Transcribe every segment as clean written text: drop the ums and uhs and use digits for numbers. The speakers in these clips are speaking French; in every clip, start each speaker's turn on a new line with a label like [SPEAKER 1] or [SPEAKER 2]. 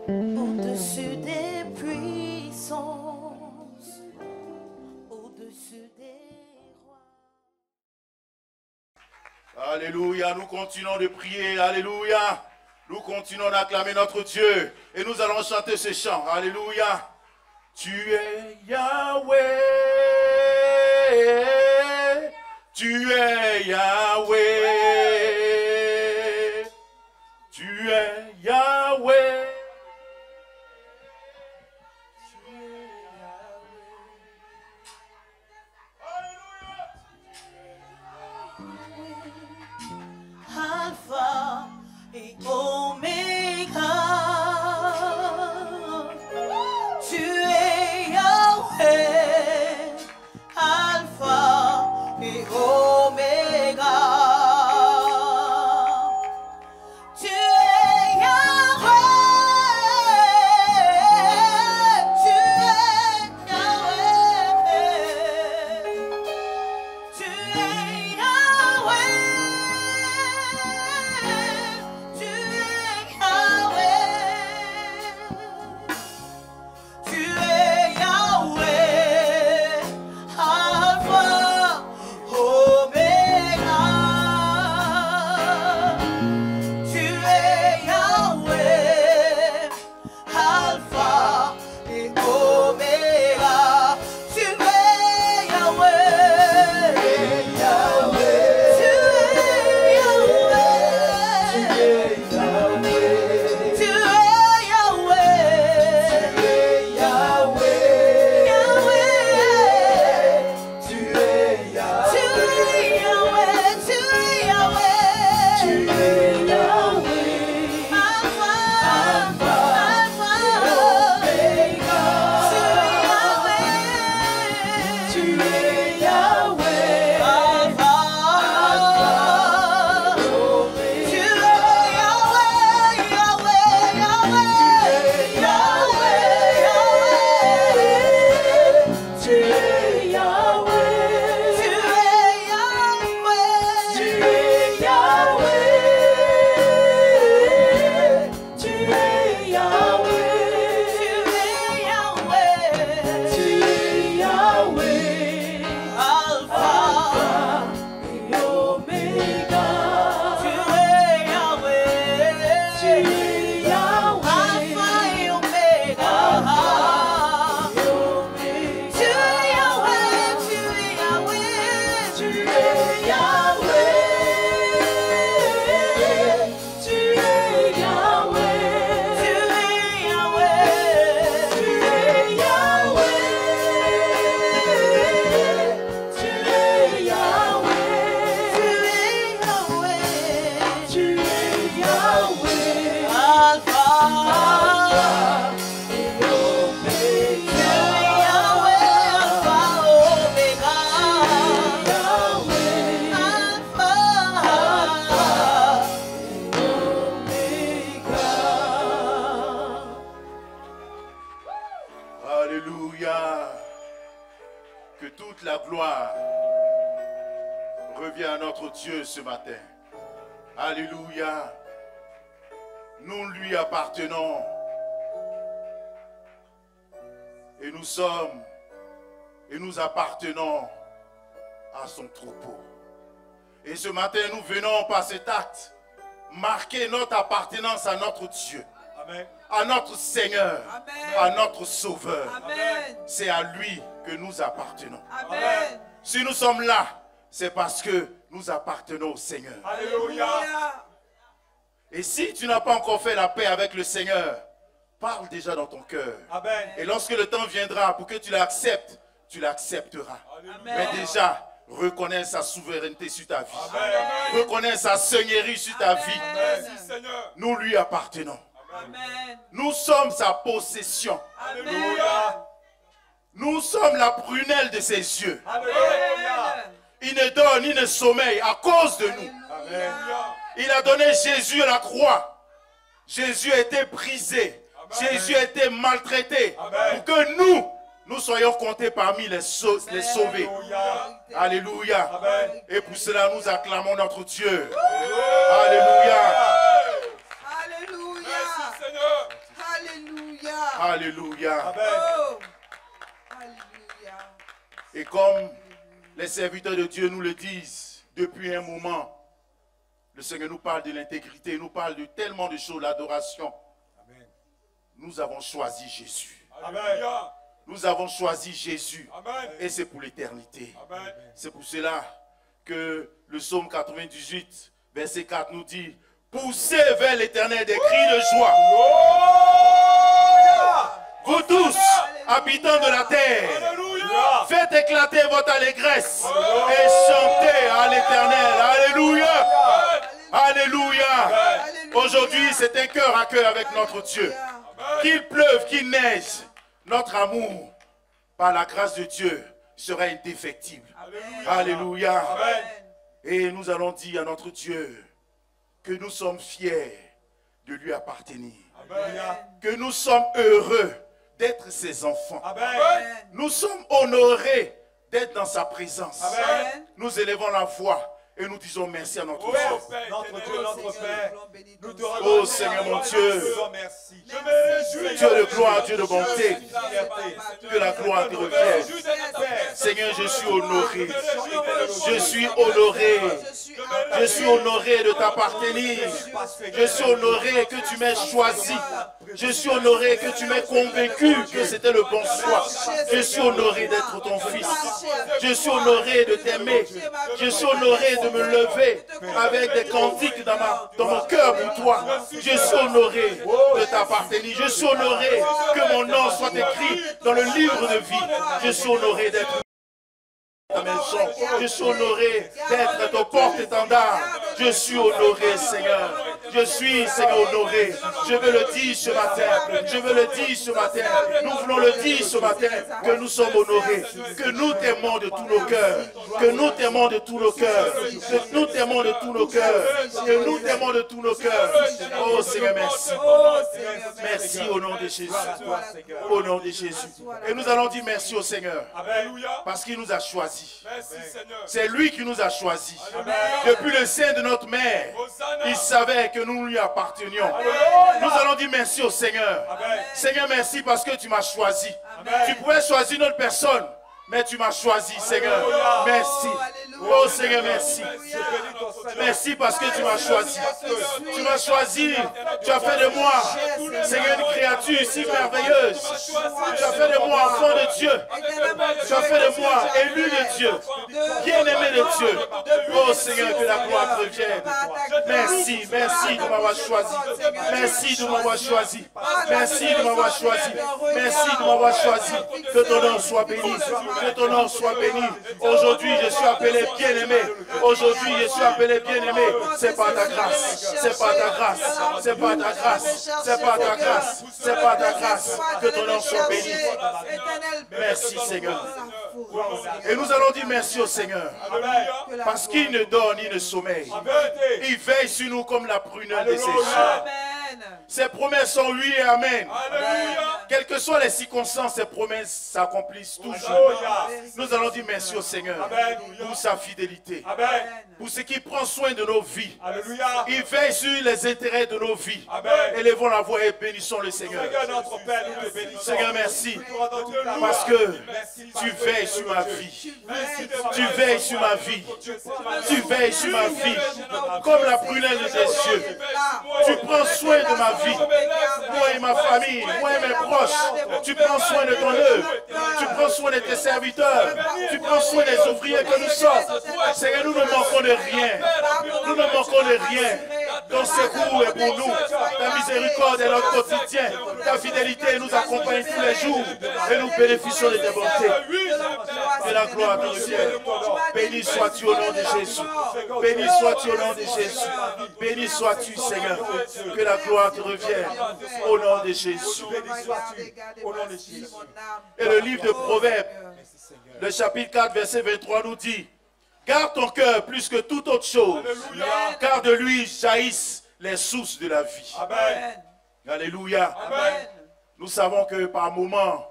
[SPEAKER 1] Au-dessus des puissances, au-dessus des rois.
[SPEAKER 2] Alléluia, nous continuons de prier, alléluia. Nous continuons d'acclamer notre Dieu et nous allons chanter ce chant, alléluia. Tu es Yahweh, tu es Yahweh, tu es Yahweh.
[SPEAKER 1] Alpha et Oméga, tu es Yahweh, Alpha et Oméga, tu es Yahweh, tu es Yahweh, tu es Yahweh.
[SPEAKER 2] Alléluia. Que toute la gloire revient à notre Dieu ce matin. Alléluia. Nous lui appartenons. Et nous sommes et nous appartenons à son troupeau. Et ce matin, nous venons par cet acte marquer notre appartenance à notre Dieu. Amen. À notre Seigneur. Amen. À notre Sauveur. C'est à lui que nous appartenons. Amen. Si nous sommes là, c'est parce que nous appartenons au Seigneur. Alléluia. Et si tu n'as pas encore fait la paix avec le Seigneur, parle déjà dans ton cœur. Amen. Et lorsque le temps viendra pour que tu l'acceptes, tu l'accepteras. Mais déjà, reconnais sa souveraineté sur ta vie. Amen. Reconnais sa seigneurie sur ta vie. Amen. Nous lui appartenons. Amen. Nous sommes sa possession. Alléluia. Nous sommes la prunelle de ses yeux. Alléluia. Il ne dort ni ne sommeille à cause de nous. Amen. Il a donné Jésus à la croix. Jésus a été brisé. Amen. Jésus a été maltraité. Amen. Pour que nous soyons comptés parmi les sauvés. Alléluia.
[SPEAKER 3] Amen.
[SPEAKER 2] Et pour cela, nous acclamons notre Dieu. Alléluia.
[SPEAKER 1] Alléluia.
[SPEAKER 3] Merci Seigneur.
[SPEAKER 1] Alléluia.
[SPEAKER 2] Alléluia.
[SPEAKER 3] Amen.
[SPEAKER 1] Oh. Alléluia.
[SPEAKER 2] Et comme les serviteurs de Dieu nous le disent depuis un moment, le Seigneur nous parle de l'intégrité, nous parle de tellement de choses, l'adoration.
[SPEAKER 3] Amen.
[SPEAKER 2] Nous avons choisi Jésus.
[SPEAKER 3] Alléluia.
[SPEAKER 2] Nous avons choisi Jésus.
[SPEAKER 3] Amen.
[SPEAKER 2] Et c'est pour l'éternité.
[SPEAKER 3] Amen.
[SPEAKER 2] C'est pour cela que le psaume 98, verset 4 nous dit: poussez vers l'éternel des cris de joie. Vous tous, habitants de la terre,
[SPEAKER 3] Alléluia.
[SPEAKER 2] faites éclater votre allégresse et chantez à l'éternel. Alléluia. Alléluia. Aujourd'hui, c'est un cœur à cœur avec notre Dieu. Qu'il pleuve, qu'il neige, notre amour, par la grâce de Dieu, sera indéfectible. Alléluia.
[SPEAKER 3] Amen.
[SPEAKER 2] Et nous allons dire à notre Dieu que nous sommes fiers de lui appartenir.
[SPEAKER 3] Alléluia.
[SPEAKER 2] Que nous sommes heureux d'être ses enfants.
[SPEAKER 3] Amen.
[SPEAKER 2] Nous sommes honorés d'être dans sa présence.
[SPEAKER 3] Amen.
[SPEAKER 2] Nous élevons la voix et nous disons merci à notre
[SPEAKER 3] Oh,
[SPEAKER 2] Dieu.
[SPEAKER 3] Père, notre Dieu, notre Père, nous te
[SPEAKER 2] Oh
[SPEAKER 3] remercions.
[SPEAKER 2] Seigneur mon Dieu,
[SPEAKER 3] Merci.
[SPEAKER 1] Je me réjouis.
[SPEAKER 2] Dieu de gloire, Dieu de bonté,
[SPEAKER 1] Que
[SPEAKER 2] que la gloire te revienne. Seigneur, je suis honoré. Je suis honoré. Je suis honoré de t'appartenir. Je suis honoré que tu m'aies choisi. Je suis honoré que tu m'aies convaincu que c'était le bon choix. Je suis honoré d'être ton fils. Je suis honoré de t'aimer. Je suis honoré de me lever avec des cantiques dans mon cœur pour toi. Je suis honoré de t'appartenir. Je suis honoré que mon nom soit écrit dans le livre de vie. Je suis honoré d'être ta maison. Je suis honoré d'être ton porte-étendard. Je suis honoré, Seigneur. Je suis, Seigneur, honoré. Je veux le dire ce matin. Je veux le dire ce matin. Nous voulons le dire ce matin que nous sommes honorés. Que nous t'aimons de tous nos cœurs. Que nous t'aimons de tous nos cœurs. Que nous t'aimons de tous nos cœurs. Que nous t'aimons de tous nos cœurs. Oh Seigneur, merci. Merci au nom de Jésus. Au nom de Jésus. Et nous allons dire merci au Seigneur.
[SPEAKER 3] Alléluia.
[SPEAKER 2] Parce qu'il nous a choisis.
[SPEAKER 3] Merci Seigneur.
[SPEAKER 2] C'est lui qui nous a choisis. Depuis le sein de notre mère, il savait que nous lui appartenions. Nous allons dire merci au Seigneur.
[SPEAKER 3] Amen.
[SPEAKER 2] Seigneur, merci parce que tu m'as choisi.
[SPEAKER 3] Amen.
[SPEAKER 2] Tu pouvais choisir une autre personne, mais tu m'as choisi, Seigneur. Merci. Oh Seigneur, merci. Merci parce que tu m'as choisi. Tu m'as choisi. Tu as fait de moi, Seigneur, une créature si merveilleuse. Tu as fait de moi enfant de Dieu. Tu as fait de moi élu de Dieu. Bien-aimé de Dieu. Oh Seigneur, que la gloire te revienne. Merci, merci de m'avoir choisi. Merci de m'avoir choisi. Merci de m'avoir choisi. Merci de m'avoir choisi. Que ton nom soit béni. Que ton nom soit béni. Aujourd'hui, je suis appelé bien-aimé. Aujourd'hui, je suis appelé bien-aimé. C'est pas ta grâce. C'est pas ta grâce. C'est pas ta grâce. C'est pas ta grâce. C'est pas ta grâce. Que ton nom soit béni. Merci, Seigneur. Et nous allons dire merci au Seigneur.
[SPEAKER 3] Alléluia.
[SPEAKER 2] Parce qu'il ne dort ni ne sommeille.
[SPEAKER 3] Amen.
[SPEAKER 2] Il veille sur nous comme la prunelle de ses yeux.
[SPEAKER 3] Alléluia.
[SPEAKER 2] Ses promesses sont oui et amen.
[SPEAKER 3] Alléluia.
[SPEAKER 2] Quelles que soient les circonstances, ses promesses s'accomplissent toujours.
[SPEAKER 3] Alléluia.
[SPEAKER 2] Nous allons dire merci au Seigneur
[SPEAKER 3] Amen.
[SPEAKER 2] pour sa fidélité,
[SPEAKER 3] Amen.
[SPEAKER 2] pour ce qui prend soin de nos vies.
[SPEAKER 3] Alléluia.
[SPEAKER 2] Il veille sur les intérêts de nos vies.
[SPEAKER 3] Amen.
[SPEAKER 2] Élevons la voix et bénissons le Seigneur.
[SPEAKER 3] Seigneur notre Père, nous te bénissons.
[SPEAKER 2] Seigneur, merci.
[SPEAKER 3] Nous rendons toute la
[SPEAKER 2] Parce
[SPEAKER 3] gloire.
[SPEAKER 2] que
[SPEAKER 3] Merci,
[SPEAKER 2] tu
[SPEAKER 3] Père.
[SPEAKER 2] veilles sur ma vie.
[SPEAKER 3] Merci de
[SPEAKER 2] Tu
[SPEAKER 3] ma
[SPEAKER 2] veilles sur ma vie. Tu veilles sur ma vie. Comme la prunelle de tes yeux. Tu prends soin de ma vie. Moi et ma famille, moi et mes proches. Tu prends soin de ton œuvre. Tu prends soin de tes serviteurs. Tu prends soin des ouvriers que nous sommes. Seigneur, nous ne manquons de rien. Nous ne manquons de rien. Ton secours est pour nous. Ta miséricorde est notre quotidien. Ta fidélité nous accompagne tous les jours. Et nous bénéficions de tes bontés. Que la gloire te revienne. Béni sois-tu au nom de Jésus. Béni sois-tu au nom de Jésus. Béni sois-tu, Seigneur. Que la gloire te revienne. Au nom de Jésus.
[SPEAKER 3] Au nom de Jésus.
[SPEAKER 2] Et le livre de Proverbes, le chapitre 4, verset 23 nous dit: garde ton cœur plus que toute autre chose, car de lui jaillissent les sources de la vie.
[SPEAKER 3] Amen.
[SPEAKER 2] Alléluia.
[SPEAKER 3] Amen.
[SPEAKER 2] Nous savons que par moments,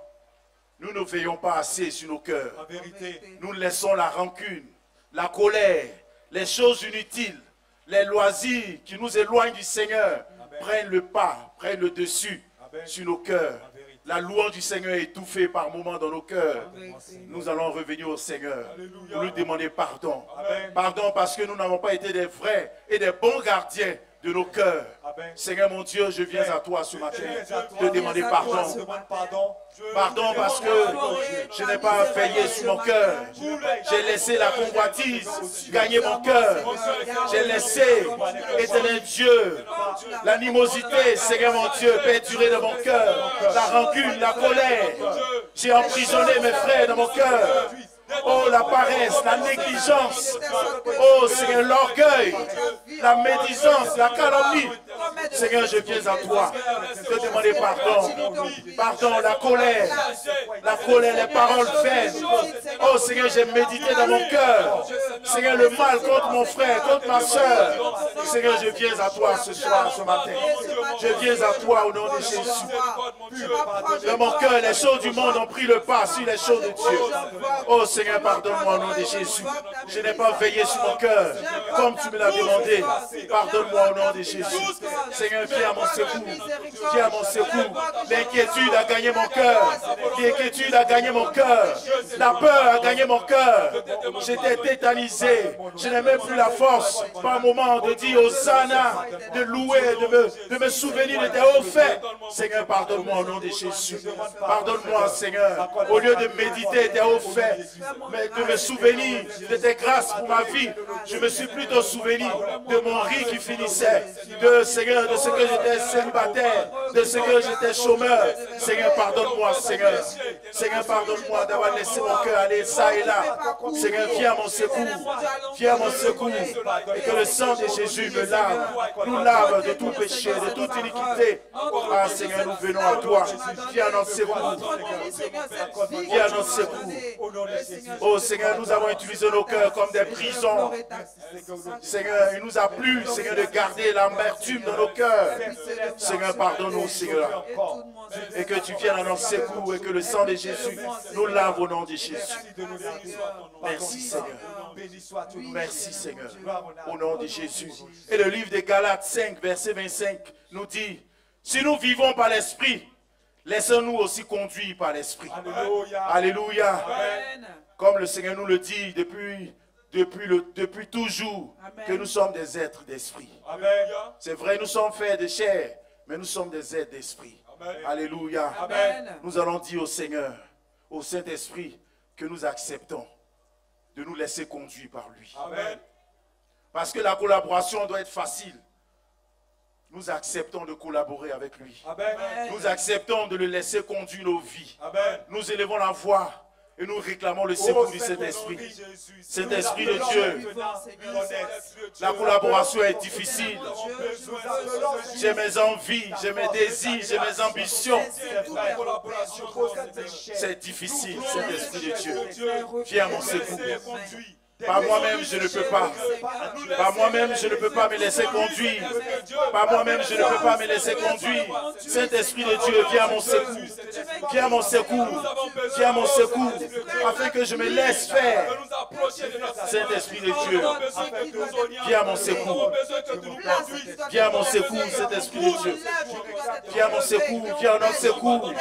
[SPEAKER 2] nous ne veillons pas assez sur nos cœurs.
[SPEAKER 3] En vérité.
[SPEAKER 2] Nous laissons la rancune, la colère, les choses inutiles, les loisirs qui nous éloignent du Seigneur, prennent le pas, prennent le dessus sur nos cœurs. La louange du Seigneur est étouffée par moments dans nos cœurs. Nous allons revenir au Seigneur pour lui demander pardon. Pardon parce que nous n'avons pas été des vrais et des bons gardiens de nos cœurs. Seigneur mon Dieu, je viens à toi ce matin te demander pardon. Pardon parce que je n'ai pas veillé sur mon cœur. J'ai laissé la convoitise gagner mon cœur. J'ai laissé, éternel Dieu, l'animosité, Seigneur mon Dieu, perdurer dans mon cœur. La rancune, la colère. J'ai emprisonné mes frères dans mon cœur. Oh, la paresse, la négligence. Oh, Seigneur, l'orgueil, la médisance, la calomnie. Seigneur, je viens à toi te demander pardon. Pardon, la colère, les paroles vaines. Oh, Seigneur, j'ai médité dans mon cœur. Seigneur, le mal contre mon frère, contre ma soeur. Seigneur, je viens à toi ce soir, ce matin. Je viens à toi au nom de Jésus. Dans mon cœur, les choses du monde ont pris le pas sur les choses de Dieu. Oh, Seigneur, pardonne-moi au nom de Jésus. Je n'ai pas veillé sur mon cœur comme tu me l'as demandé. Pardonne-moi au nom de Jésus. Seigneur, viens à mon secours. Viens à mon secours. L'inquiétude a gagné mon cœur. L'inquiétude a gagné mon cœur. La peur a gagné mon cœur. J'étais tétanisé. Je n'ai même plus la force par moment de dire Hosanna, de louer, de me souvenir de tes hauts faits. Seigneur, pardonne-moi au nom de Jésus. Pardonne-moi, Seigneur. Au lieu de méditer tes hauts faits, mais de me souvenir de tes grâces pour ma vie, je me suis plutôt souvenu de mon riz qui finissait, de Seigneur, de ce que j'étais célibataire, de ce que j'étais chômeur. Seigneur, pardonne-moi, Seigneur. Seigneur, pardonne-moi d'avoir laissé mon cœur aller ça et là. Seigneur, viens à mon secours. Viens à mon secours. Et que le sang de Jésus me lave, nous lave de tout péché, de toute iniquité. Ah, Seigneur, nous venons à toi. Viens à notre secours. Viens à notre secours. Oh Seigneur, nous avons utilisé nos cœurs comme des prisons. Seigneur, il nous a plu, Seigneur, de garder l'amertume dans nos cœurs. Seigneur, pardonne-nous, Seigneur. Et que tu viennes à notre secours et que le sang de Jésus nous lave au nom de Jésus. Merci Seigneur. Merci Seigneur. Au nom de Jésus. Et le livre de Galates 5, verset 25 nous dit, si nous vivons par l'Esprit, laissons-nous aussi conduire par l'Esprit. Alléluia. Comme le Seigneur nous le dit depuis toujours, que nous sommes des êtres d'esprit. C'est vrai, nous sommes faits de chair, mais nous sommes des êtres d'esprit. Alléluia. Nous allons dire au Seigneur, au Saint-Esprit, que nous acceptons de nous laisser conduire par lui. Parce que la collaboration doit être facile. Nous acceptons de collaborer avec lui. Nous acceptons de le laisser conduire nos vies. Nous élevons la voix et nous réclamons le secours du Saint-Esprit. Saint-Esprit de Dieu, la collaboration est difficile. J'ai mes envies, j'ai mes désirs, j'ai mes ambitions. C'est difficile, Saint-Esprit de Dieu. Viens à mon secours. Par moi-même, je ne peux pas. Par moi-même, je ne peux pas me laisser conduire. Par moi-même, je ne peux pas me laisser conduire. Saint-Esprit de Dieu, viens à mon secours. Viens à mon secours. Viens à mon secours. Afin que je me laisse faire. Saint-Esprit de Dieu, viens à mon secours. Viens à mon secours, Saint-Esprit de Dieu. Viens à mon secours. Viens à notre secours.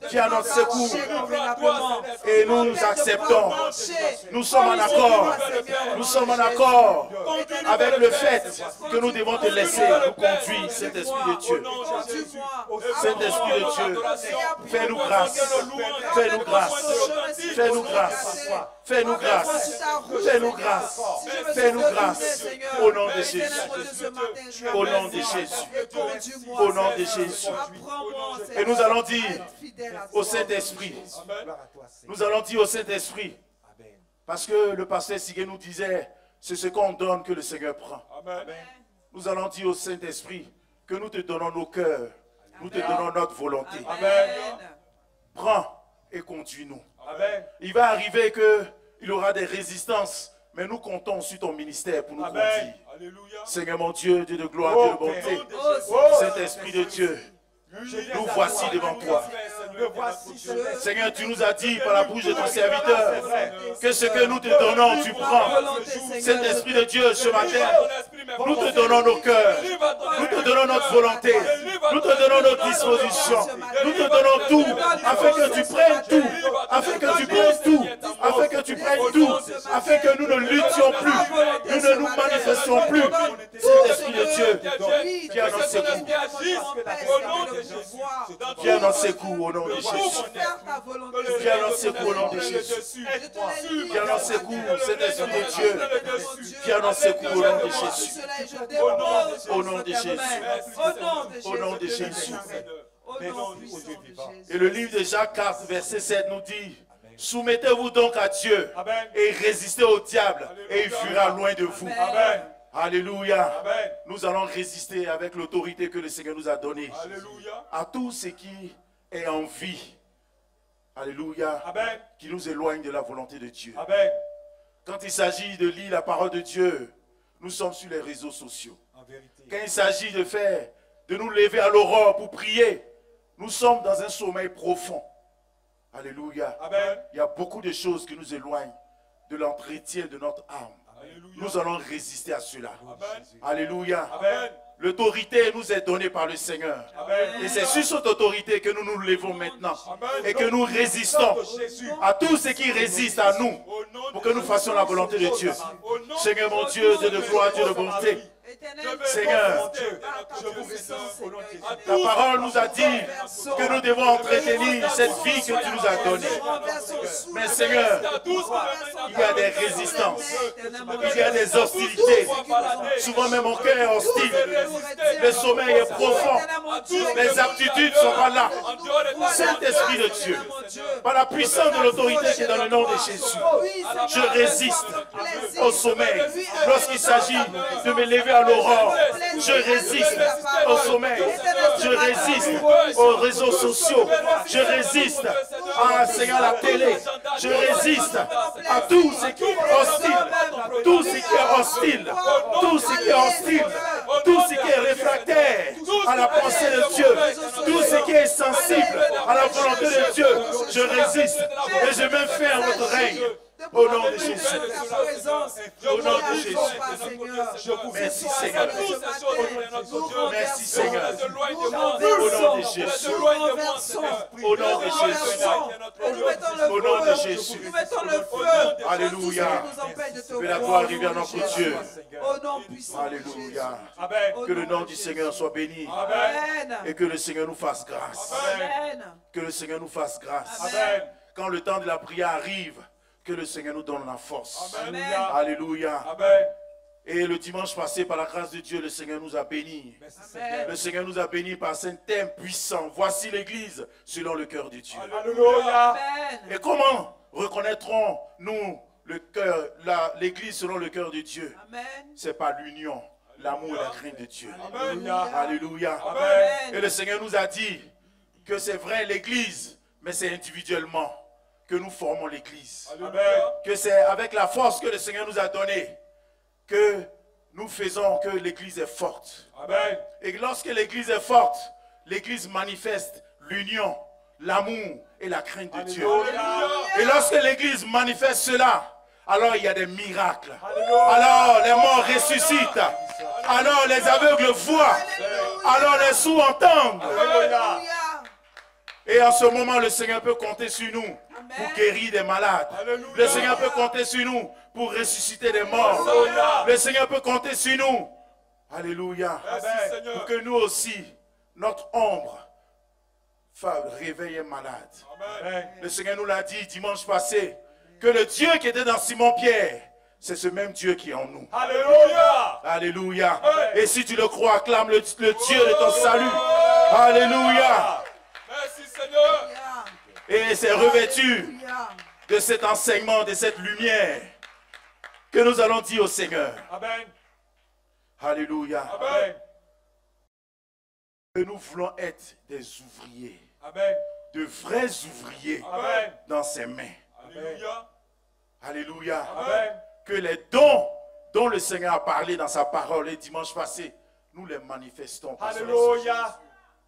[SPEAKER 2] Viens à notre secours. Et nous acceptons. Nous sommes en accord. Nous sommes en accord avec le fait que nous devons te laisser nous conduire, Saint-Esprit de Dieu. Saint-Esprit de Dieu, fais-nous grâce. Fais-nous grâce. Fais-nous grâce. Fais-nous grâce. Fais-nous grâce. Fais-nous grâce. Au nom de Jésus. Au nom de Jésus. Au nom de Jésus. Et nous allons dire au Saint-Esprit. Nous allons dire au Saint-Esprit. Parce que le pasteur Sigué nous disait, c'est ce qu'on donne que le Seigneur prend. Amen. Nous allons dire au Saint-Esprit que nous te donnons nos cœurs, nous te donnons notre volonté. Amen. Prends et conduis-nous. Il va arriver qu'il y aura des résistances, mais nous comptons sur ton ministère pour nous conduire. Alléluia. Seigneur mon Dieu, Dieu de gloire, Dieu de bonté, Saint-Esprit de Dieu, nous voici devant toi.
[SPEAKER 3] Me voici, Seigneur.
[SPEAKER 2] Seigneur, tu nous as dit par la bouche de ton serviteur que ce que nous te donnons, tu prends. Saint-Esprit de Dieu, ce matin, nous te donnons nos cœurs, nous te donnons notre volonté, nous te donnons notre disposition, nous te donnons tout, afin que tu prennes tout, afin que tu prennes tout, afin que tu prennes tout, afin que nous ne luttions plus, nous ne nous manifestions plus. Saint-Esprit de Dieu, viens dans ces coups, viens dans ces coups au nom de Jésus. Viens dans ces coups au nom de Jésus. Viens dans ces coups, Saint-Esprit de Dieu. Viens dans ces coups au nom de Jésus. Au nom de Jésus. Au nom de Jésus. Et le livre de Jacques 4, verset 7 nous dit: soumettez-vous donc à Dieu et résistez au diable et il fuira loin de vous. Alléluia. Nous allons résister avec l'autorité que le Seigneur nous a donnée à tout ce qui est en vie. Alléluia. Qui nous éloigne de la volonté de Dieu. Quand il s'agit de lire la parole de Dieu, nous sommes sur les réseaux sociaux. Quand il s'agit de nous lever à l'aurore pour prier, nous sommes dans un sommeil profond. Alléluia. Il y a beaucoup de choses qui nous éloignent de l'entretien de notre âme. Nous allons résister à cela. Alléluia. L'autorité nous est donnée par le Seigneur. Et c'est sur cette autorité que nous nous levons maintenant. Et que nous résistons à tout ce qui résiste à nous. Pour que nous fassions la volonté de Dieu. Seigneur mon Dieu, Dieu de gloire, Dieu de bonté. Seigneur, ta parole nous a dit que nous devons entretenir cette vie que tu nous as donnée. Mais Seigneur, il y a des résistances, il y a des hostilités. Souvent même mon cœur est hostile. Le sommeil est profond. Les aptitudes sont pas là. Saint-Esprit de Dieu, par la puissance de l'autorité qui est dans le nom de Jésus, je résiste au sommeil. Lorsqu'il s'agit de me lever à l'aurore, je résiste au sommeil, je résiste aux réseaux sociaux, je résiste à Seigneur la télé, je résiste à tout ce qui est hostile, tout ce qui est hostile, tout ce qui est hostile, tout ce qui est réfractaire à la pensée de Dieu, tout ce qui est sensible à la volonté de Dieu, je résiste et je mets fin à votre règne. Au nom de Jésus. Au nom de Jésus. Merci Seigneur. Merci Seigneur. Au nom de Jésus. Au nom de Jésus. Au nom de Jésus. Alléluia. Que la gloire arrive à notre Dieu. Alléluia. Que le nom du Seigneur soit béni. Et que le Seigneur nous fasse grâce. Que le Seigneur nous fasse grâce. Quand le temps de la prière arrive, que le Seigneur nous donne la force.
[SPEAKER 3] Amen.
[SPEAKER 2] Alléluia.
[SPEAKER 3] Amen.
[SPEAKER 2] Et le dimanche passé, par la grâce de Dieu, le Seigneur nous a bénis. Le Seigneur nous a bénis par un thème puissant. Voici l'Église selon le cœur de Dieu.
[SPEAKER 3] Alléluia.
[SPEAKER 2] Et comment reconnaîtrons-nous l'Église selon le cœur de Dieu? C'est par l'union, l'amour et la crainte de Dieu.
[SPEAKER 3] Alléluia.
[SPEAKER 2] Alléluia.
[SPEAKER 3] Amen.
[SPEAKER 2] Et le Seigneur nous a dit que c'est vrai l'Église, mais c'est individuellement que nous formons l'Église. Que c'est avec la force que le Seigneur nous a donnée que nous faisons que l'Église est forte.
[SPEAKER 3] Amen.
[SPEAKER 2] Et lorsque l'Église est forte, l'Église manifeste l'union, l'amour et la crainte de Dieu. Et lorsque l'Église manifeste cela, alors il y a des miracles. Alors les morts ressuscitent. Alors les aveugles voient. Alors les sourds entendent. Et en ce moment, le Seigneur peut compter sur nous pour guérir des malades. Alléluia. Le Seigneur peut compter sur nous pour ressusciter des morts. Alléluia. Le Seigneur peut compter sur nous. Alléluia. Merci, pour que nous aussi, notre ombre, réveille un malade. Amen. Le Seigneur nous l'a dit dimanche passé, que le Dieu qui était dans Simon-Pierre, c'est ce même Dieu qui est en nous.
[SPEAKER 3] Alléluia.
[SPEAKER 2] Alléluia. Amen. Et si tu le crois, acclame le Dieu de ton salut. Alléluia.
[SPEAKER 3] Merci Seigneur.
[SPEAKER 2] Et c'est revêtu de cet enseignement, de cette lumière, que nous allons dire au Seigneur. Amen. Alléluia. Amen. Que nous voulons être des ouvriers. Amen. De vrais ouvriers. Amen. Dans ses mains. Alléluia. Alléluia. Amen. Que les dons dont le Seigneur a parlé dans sa parole le dimanche passé, nous les manifestons. Alléluia.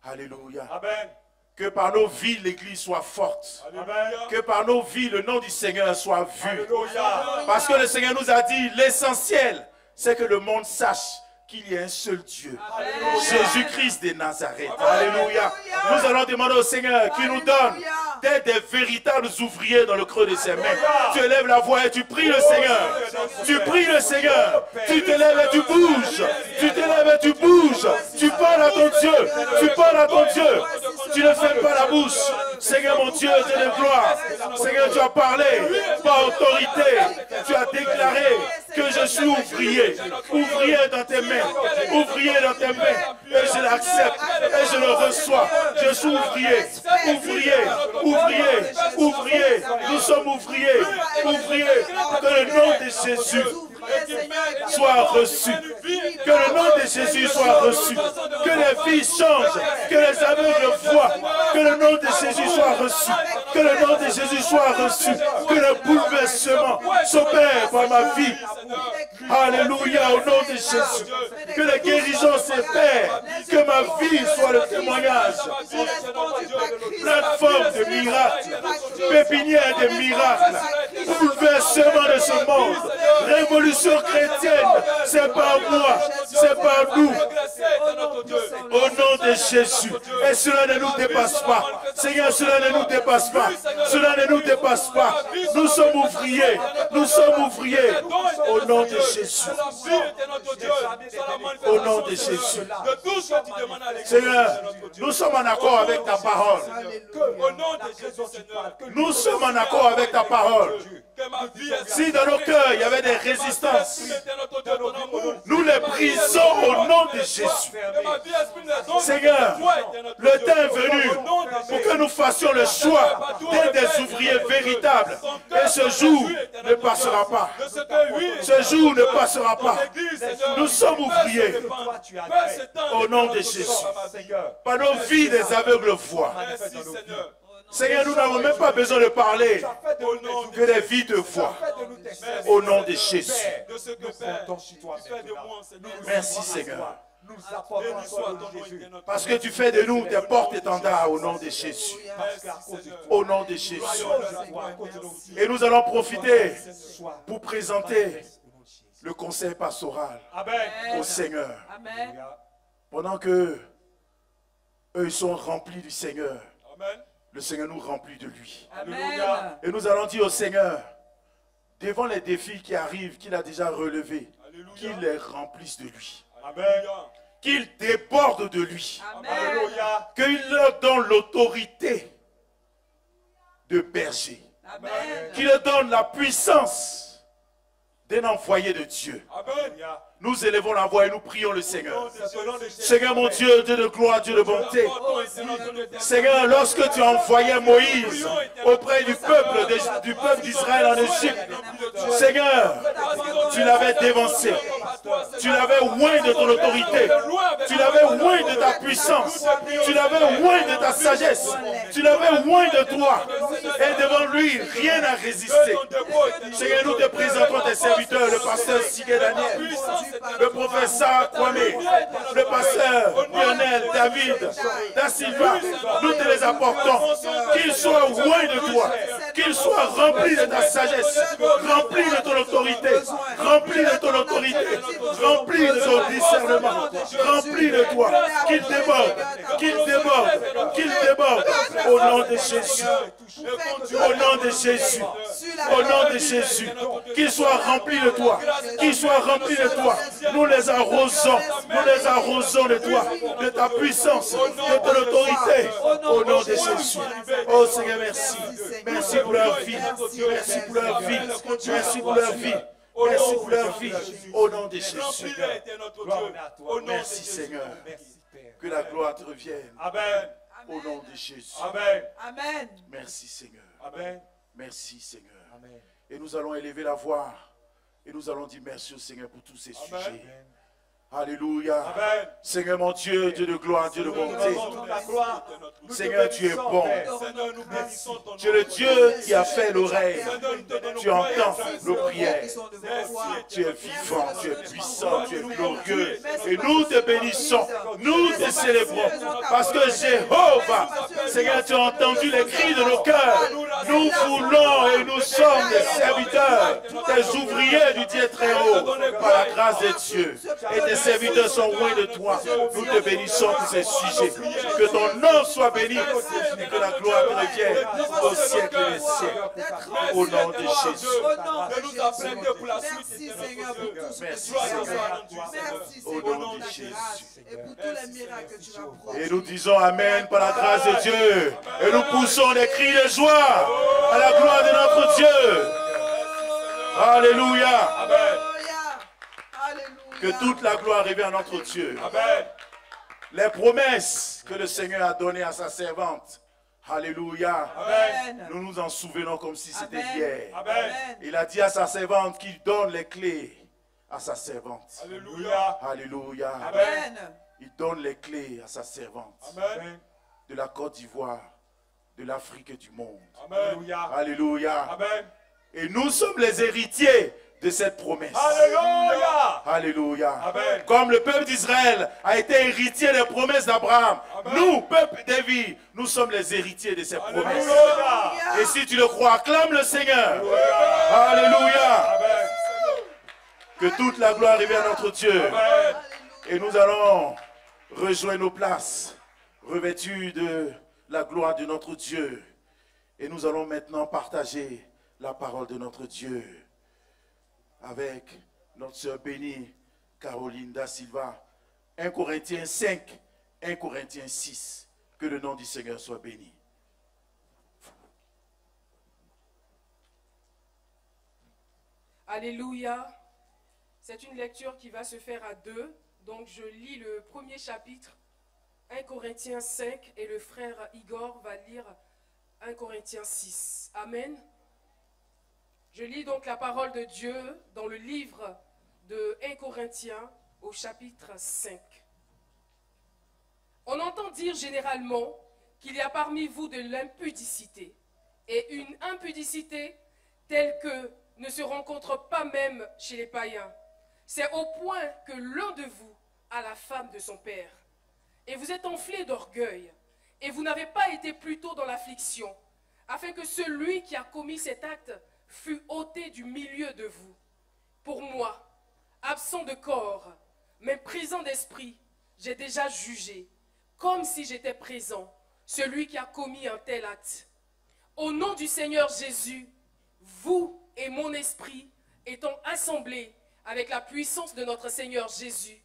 [SPEAKER 2] Alléluia. Amen. Que par nos vies, l'Église soit forte.
[SPEAKER 3] Alléluia.
[SPEAKER 2] Que par nos vies, le nom du Seigneur soit vu.
[SPEAKER 3] Alléluia.
[SPEAKER 2] Parce que le Seigneur nous a dit, l'essentiel, c'est que le monde sache qu'il y a un seul Dieu.
[SPEAKER 1] Amen.
[SPEAKER 2] Jésus-Christ de Nazareth. Alléluia. Nous allons demander au Seigneur qu'il nous donne d'être des véritables ouvriers dans le creux de ses mains. Tu élèves la voix et tu pries le Seigneur. Tu pries le Seigneur. Tu t'élèves et tu bouges. Tu t'élèves et tu bouges. Tu parles à ton Dieu. Tu parles à ton Dieu. Tu ne fermes pas la bouche. Seigneur mon Dieu, Dieu de gloire. Seigneur, tu as parlé par autorité. Tu as déclaré que je suis ouvrier. Ouvrier dans tes mains. Ouvrier dans tes mains. Et je l'accepte. Et je le reçois. Je suis ouvrier. Ouvrier. Ouvrier. Ouvrier. Nous sommes ouvriers. Ouvriers. Que le nom de Jésus soit reçu. Que le nom de Jésus soit reçu. Que les vies changent. Que les aveugles voient. Que le nom de Jésus soit reçu. Que le nom de Jésus soit reçu. Que le bouleversement s'opère par ma vie. Alléluia, au nom de Jésus. Que les guérisons s'opèrent. Que ma vie soit le témoignage. Plateforme de miracles. Pépinière de miracles. Bouleversement de ce monde. Révolution chrétienne. C'est pas moi. C'est pas nous. Au nom de Jésus. Et cela ne nous dépasse pas. Seigneur, cela ne nous dépasse pas. Cela ne nous dépasse pas. Nous sommes ouvriers. Nous sommes ouvriers. Au nom de Jésus. Au nom de Jésus. Seigneur, nous sommes en accord avec ta parole. Nous sommes en accord avec ta parole. Si dans nos cœurs il y avait des résistances, nous les brisons au nom de Jésus. Seigneur, le temps est venu pour que nous fassions le choix d'être des ouvriers véritables. Et ce jour ne passera pas. Ce jour ne passera pas. Nous sommes ouvriers. Au nom de Jésus. Par nos vies, les aveugles voient. Seigneur, nous n'avons même pas besoin de parler. Que les vies te voient. Au nom de Jésus. Merci Seigneur. Parce que tu fais de nous des porte-étendards au nom de Jésus. Au nom de Jésus. Et nous allons profiter pour présenter le conseil pastoral au Seigneur. Pendant que eux sont remplis du Seigneur, le Seigneur nous remplit de lui. Et nous allons dire au Seigneur, devant les défis qui arrivent, qu'il a déjà relevés, qu'il les remplisse de lui. Qu'il déborde de lui. Qu'il leur donne l'autorité de berger. Qu'il leur donne la puissance d'un envoyé de Dieu. Nous élevons la voix et nous prions le Seigneur. Seigneur mon Dieu, Dieu de gloire, Dieu de bonté. Seigneur, lorsque tu as envoyé Moïse auprès du peuple d'Israël en Égypte, Seigneur, tu l'avais dévancé. Tu l'avais oint de ton autorité. Tu l'avais oint de ta puissance. Tu l'avais oint de ta sagesse. Tu l'avais oint de toi. Et devant lui, rien n'a résisté. Seigneur, nous te présentons tes serviteurs, le pasteur Sigue Daniel, le professeur Kwame, le pasteur Lionel, David, Da Silva. Nous te les apportons. Qu'ils soient oints de toi. Qu'ils soient remplis de ta sagesse. Remplis de ton autorité. Remplis de ton autorité. Remplis de ton discernement. Remplis de toi. Qu'ils débordent. Qu'ils débordent. Qu'ils débordent. Au nom de Jésus. Au nom de Jésus. Au nom de Jésus. Qu'ils soient remplis de toi. Qu'ils soient remplis de toi. Nous les arrosons. Nous les arrosons de toi. De ta puissance. De ton autorité. Au nom de Jésus. Oh Seigneur, merci. Merci pour leur vie. Merci pour leur vie. Merci pour leur vie. Merci pour leur vie. Au nom de Jésus. Merci Seigneur. Que la gloire te revienne. Au nom de Jésus.
[SPEAKER 1] Amen.
[SPEAKER 2] Merci Seigneur. Merci Seigneur. Et nous allons élever la voix. Et nous allons dire merci au Seigneur pour tous ces sujets. Alléluia.
[SPEAKER 3] Amen.
[SPEAKER 2] Seigneur mon Dieu, Dieu de gloire, Dieu de bonté. Seigneur, tu es bon.
[SPEAKER 3] Seigneur, nous bénissons ton nom.
[SPEAKER 2] Tu es le Dieu qui a fait l'oreille.
[SPEAKER 3] Seigneur, nous te donnons
[SPEAKER 2] Tu entends
[SPEAKER 3] praise.
[SPEAKER 2] nos prières. Tu es vivant, tu es puissant, tu es glorieux. Et nous te bénissons, nous te célébrons. Parce que Jéhovah, Seigneur, tu as entendu les cris de nos cœurs. Nous voulons et nous sommes des serviteurs, des ouvriers du Dieu très haut, par la grâce de Dieu. Et tes serviteurs sont loin de toi. Nous te bénissons pour ces sujets. Que ton nom soit béni et que la gloire te revienne au siècle des siècles. Au nom de Jésus.
[SPEAKER 3] De nous apprendre pour la suite.
[SPEAKER 1] Merci Seigneur pour tout ce que
[SPEAKER 2] Merci,
[SPEAKER 1] tu as
[SPEAKER 2] Seigneur.
[SPEAKER 1] fait. Merci
[SPEAKER 2] Au
[SPEAKER 1] Seigneur
[SPEAKER 2] nom
[SPEAKER 1] pour
[SPEAKER 2] de
[SPEAKER 1] ta
[SPEAKER 2] Jésus.
[SPEAKER 1] grâce et pour tous les miracles que tu vas produire.
[SPEAKER 2] Et nous disons Amen par la grâce de Dieu. Et nous poussons des cris de joie à la gloire de notre Dieu. Alléluia.
[SPEAKER 3] Amen.
[SPEAKER 1] Alléluia.
[SPEAKER 2] Que toute la gloire revienne à notre Dieu.
[SPEAKER 3] Amen.
[SPEAKER 2] Les promesses que le Seigneur a données à sa servante. Alléluia.
[SPEAKER 3] Amen.
[SPEAKER 2] Nous nous en souvenons comme si c'était
[SPEAKER 1] Amen.
[SPEAKER 2] hier.
[SPEAKER 3] Amen.
[SPEAKER 2] Il a dit à sa servante qu'il donne les clés à sa servante.
[SPEAKER 3] Alléluia.
[SPEAKER 2] Alléluia.
[SPEAKER 3] Amen.
[SPEAKER 2] Il donne les clés à sa servante.
[SPEAKER 3] Amen.
[SPEAKER 2] De la Côte d'Ivoire, de l'Afrique et du monde.
[SPEAKER 3] Amen.
[SPEAKER 2] Alléluia.
[SPEAKER 3] Amen.
[SPEAKER 2] Et nous sommes les héritiers de cette promesse.
[SPEAKER 3] Alléluia.
[SPEAKER 2] Alléluia.
[SPEAKER 3] Amen.
[SPEAKER 2] Comme le peuple d'Israël a été héritier des promesses d'Abraham,
[SPEAKER 3] Amen.
[SPEAKER 2] nous, peuple de vie, nous sommes les héritiers de ces promesses.
[SPEAKER 3] Alléluia.
[SPEAKER 2] Et si tu le crois, acclame le Seigneur. Alléluia.
[SPEAKER 3] Amen.
[SPEAKER 2] Que toute la gloire revienne à notre Dieu.
[SPEAKER 3] Amen.
[SPEAKER 2] Et nous allons rejoindre nos places, revêtus de la gloire de notre Dieu. Et nous allons maintenant partager la parole de notre Dieu avec notre sœur bénie, Caroline da Silva. 1 Corinthiens 5, 1 Corinthiens 6. Que le nom du Seigneur soit béni.
[SPEAKER 4] Alléluia. C'est une lecture qui va se faire à deux. Donc je lis le premier chapitre, 1 Corinthiens 5, et le frère Igor va lire 1 Corinthiens 6. Amen. Je lis donc la parole de Dieu dans le livre de 1 Corinthiens au chapitre 5. On entend dire généralement qu'il y a parmi vous de l'impudicité, et une impudicité telle que ne se rencontre pas même chez les païens. C'est au point que l'un de vous a la femme de son père. Et vous êtes enflé d'orgueil, et vous n'avez pas été plutôt dans l'affliction, afin que celui qui a commis cet acte fût ôté du milieu de vous. Pour moi, absent de corps, mais présent d'esprit, j'ai déjà jugé, comme si j'étais présent, celui qui a commis un tel acte. Au nom du Seigneur Jésus, vous et mon esprit étant assemblés avec la puissance de notre Seigneur Jésus,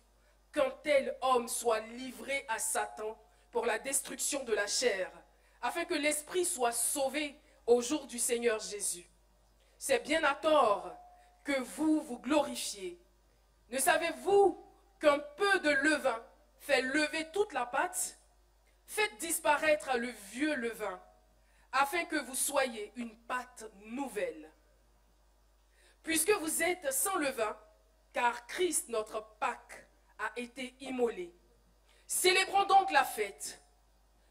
[SPEAKER 4] qu'un tel homme soit livré à Satan pour la destruction de la chair, afin que l'esprit soit sauvé au jour du Seigneur Jésus. C'est bien à tort que vous vous glorifiez. Ne savez-vous qu'un peu de levain fait lever toute la pâte? Faites disparaître le vieux levain, afin que vous soyez une pâte nouvelle. Puisque vous êtes sans levain, car Christ, notre Pâque, a été immolé. Célébrons donc la fête,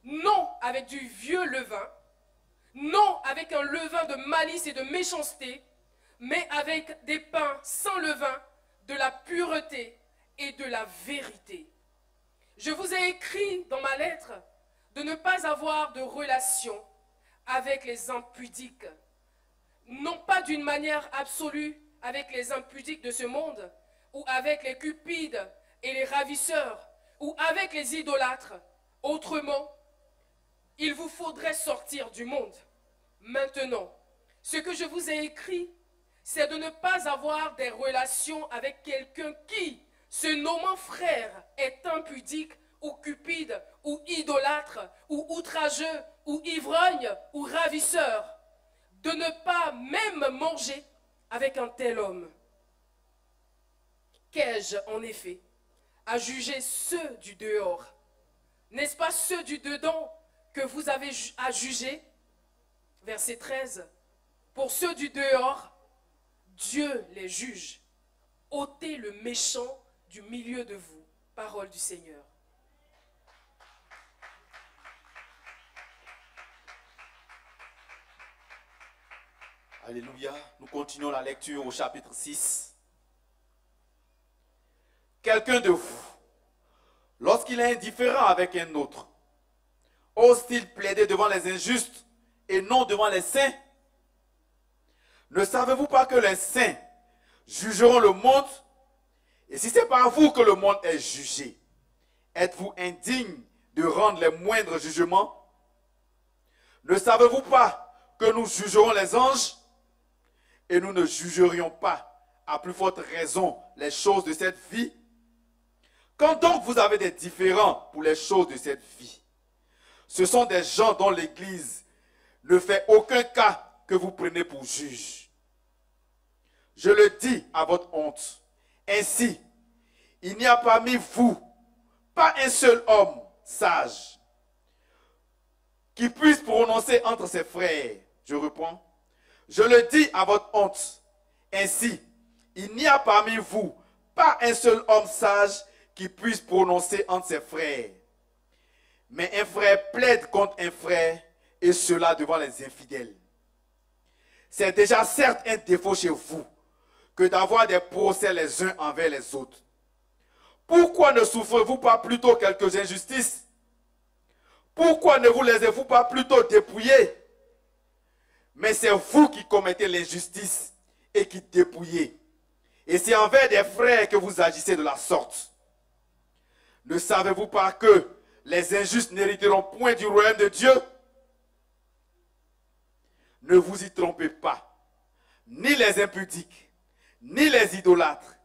[SPEAKER 4] non avec du vieux levain, non avec un levain de malice et de méchanceté, mais avec des pains sans levain, de la pureté et de la vérité. Je vous ai écrit dans ma lettre de ne pas avoir de relation avec les impudiques, non pas d'une manière absolue avec les impudiques de ce monde, ou avec les cupides et les ravisseurs, ou avec les idolâtres. Autrement, il vous faudrait sortir du monde. Maintenant, ce que je vous ai écrit, c'est de ne pas avoir des relations avec quelqu'un qui, se nommant frère, est impudique, ou cupide, ou idolâtre, ou outrageux, ou ivrogne, ou ravisseur. De ne pas même manger avec un tel homme. Qu'ai-je en effet à juger ceux du dehors? N'est-ce pas ceux du dedans que vous avez à juger? Verset 13. Pour ceux du dehors, Dieu les juge. Ôtez le méchant du milieu de vous. Parole du Seigneur.
[SPEAKER 5] Alléluia. Nous continuons la lecture au chapitre 6. Quelqu'un de vous, lorsqu'il est indifférent avec un autre, ose-t-il plaider devant les injustes et non devant les saints? Ne savez-vous pas que les saints jugeront le monde? Et si c'est par vous que le monde est jugé, êtes-vous indigne de rendre les moindres jugements? Ne savez-vous pas que nous jugerons les anges? Et nous ne jugerions pas, à plus forte raison, les choses de cette vie? Quand donc vous avez des différends pour les choses de cette vie, ce sont des gens dont l'Église ne fait aucun cas que vous prenez pour juge. Je le dis à votre honte. Ainsi, il n'y a parmi vous pas un seul homme sage qui puisse prononcer entre ses frères. Je reprends. Je le dis à votre honte. Ainsi, il n'y a parmi vous pas un seul homme sage qui puisse prononcer entre ses frères. Mais un frère plaide contre un frère, et cela devant les infidèles. C'est déjà certes un défaut chez vous que d'avoir des procès les uns envers les autres. Pourquoi ne souffrez-vous pas plutôt quelques injustices? Pourquoi ne vous laissez-vous pas plutôt dépouiller? Mais c'est vous qui commettez l'injustice et qui dépouillez. Et c'est envers des frères que vous agissez de la sorte. Ne savez-vous pas que les injustes n'hériteront point du royaume de Dieu? Ne vous y trompez pas. Ni les impudiques, ni les idolâtres,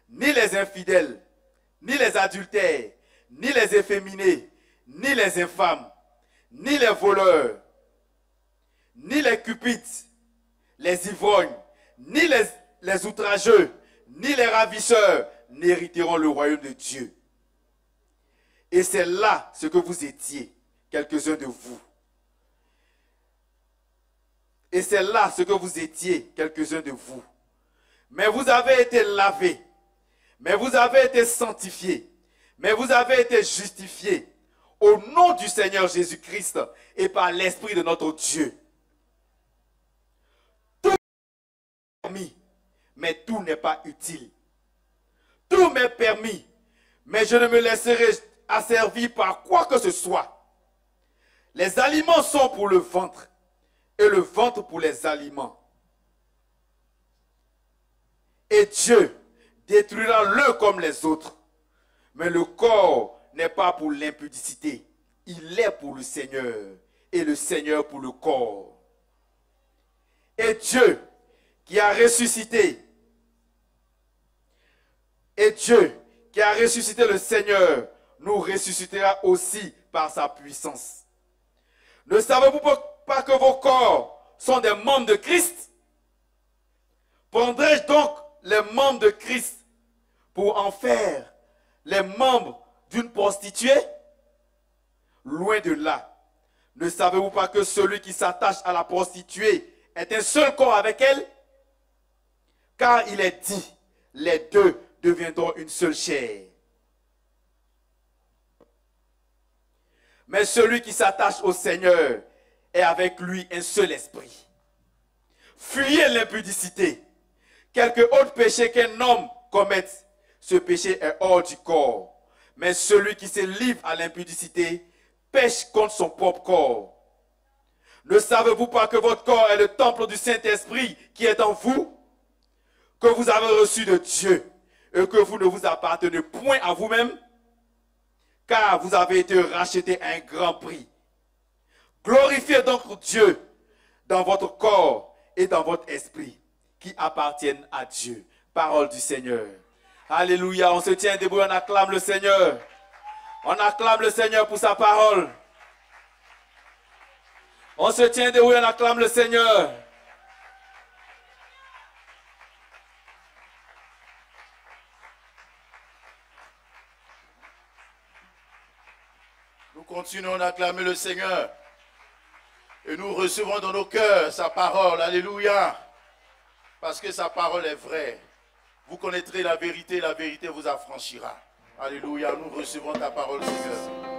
[SPEAKER 5] ni les infidèles, ni les adultères, ni les efféminés, ni les infâmes, ni les voleurs, ni les cupides, les ivrognes, ni les outrageux, ni les ravisseurs n'hériteront le royaume de Dieu. Et c'est là ce que vous étiez, quelques-uns de vous. Et c'est là ce que vous étiez, quelques-uns de vous. Mais vous avez été lavés, mais vous avez été sanctifiés, mais vous avez été justifiés au nom du Seigneur Jésus-Christ et par l'Esprit de notre Dieu. Tout est permis, mais tout n'est pas utile. Tout m'est permis, mais je ne me laisserai asservir par quoi que ce soit. Les aliments sont pour le ventre, et le ventre pour les aliments. Et Dieu détruira l'un comme les autres. Mais le corps n'est pas pour l'impudicité. Il est pour le Seigneur. Et le Seigneur pour le corps. Et Dieu qui a ressuscité. Et Dieu qui a ressuscité le Seigneur nous ressuscitera aussi par sa puissance. Ne savez-vous pas que vos corps sont des membres de Christ? Prendrai-je donc les membres de Christ pour en faire les membres d'une prostituée? Loin de là. Ne savez-vous pas que celui qui s'attache à la prostituée est un seul corps avec elle? Car il est dit, les deux deviendront une seule chair. Mais celui qui s'attache au Seigneur est avec lui un seul esprit. Fuyez l'impudicité. Quelque autre péché qu'un homme commette, ce péché est hors du corps. Mais celui qui se livre à l'impudicité pêche contre son propre corps. Ne savez-vous pas que votre corps est le temple du Saint-Esprit qui est en vous, que vous avez reçu de Dieu et que vous ne vous appartenez point à vous-même, car vous avez été rachetés à un grand prix. Glorifiez donc Dieu dans votre corps et dans votre esprit qui appartiennent à Dieu. Parole du Seigneur. Alléluia. On se tient debout, on acclame le Seigneur. On acclame le Seigneur pour sa parole. On se tient debout, on acclame le Seigneur.
[SPEAKER 2] Nous continuons d'acclamer le Seigneur. Et nous recevons dans nos cœurs sa parole. Alléluia. Parce que sa parole est vraie. Vous connaîtrez la vérité vous affranchira. Alléluia, nous recevons ta parole, Seigneur.